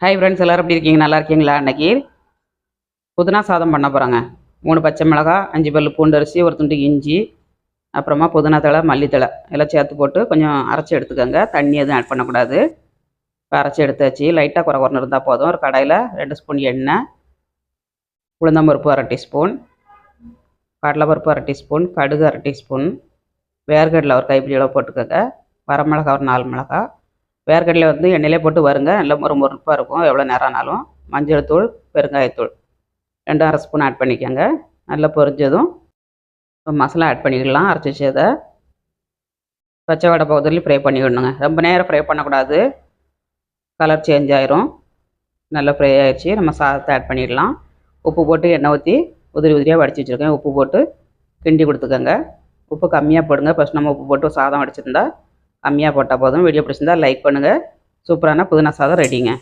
Hi friends, எல்லோரும் எப்படி இருக்கீங்க? நல்லா இருக்கீங்களா? அன்றைக்கி புதினா சாதம் பண்ண போகிறாங்க. 3 பச்சை மிளகா, 5 பல் பூண்டு அரிசி, ஒரு துண்டு இஞ்சி, அப்புறமா புதினா தழை, மல்லித்தழை எல்லாம் சேர்த்து போட்டு கொஞ்சம் அரைச்சி எடுத்துக்கோங்க. தண்ணி எதுவும் ஆட் பண்ணக்கூடாது. இப்போ அரைச்சி எடுத்தாச்சு. லைட்டாக குறை குறைன்னு இருந்தால் போதும். ஒரு கடாயில் 2 ஸ்பூன் எண்ணெய், உளுந்தம்பருப்பு 1/2 டீஸ்பூன், கடலைப்பருப்பு 1/2 டீஸ்பூன், கடுகு 1/2 டீஸ்பூன், வேர்க்கடலை ஒரு கைப்பிடி அளவு போட்டுக்கோங்க. வரமிளகா ஒரு 4 மிளகா. வேர்க்கடலை வந்து எண்ணெயிலே போட்டு வருங்க, நல்லா முறுமுறுப்பாக இருக்கும் எவ்வளோ நேரம் ஆனாலும். மஞ்சள் தூள், பெருங்காயத்தூள் 2 1/2 ஸ்பூன் ஆட் பண்ணிக்கோங்க. நல்லா பொரிஞ்சதும் மசாலா ஆட் பண்ணிக்கலாம். அரைச்சி வச்சதை பச்சை வடை பவுடர்லேயும் ஃப்ரை பண்ணிவிடணுங்க. ரொம்ப நேரம் ஃப்ரை பண்ணக்கூடாது, கலர் சேஞ்ச் ஆயிரும். நல்லா ஃப்ரை ஆகிடுச்சு. நம்ம சாதத்தை ஆட் பண்ணிடலாம். உப்பு போட்டு எண்ணெய் ஊற்றி உதிரி உதிரியாக வடித்து வச்சுருக்கேன். உப்பு போட்டு கிண்டி கொடுத்துக்கோங்க. உப்பு கம்மியாக போடுங்க. ஃபஸ்ட் நம்ம உப்பு போட்டு சாதம் வடிச்சிருந்தா கம்மியாக போட்டால் போதும். வீடியோ பிடிச்சிருந்தா லைக் பண்ணுங்கள். சூப்பரான புதினா சாதம் ரெடிங்க.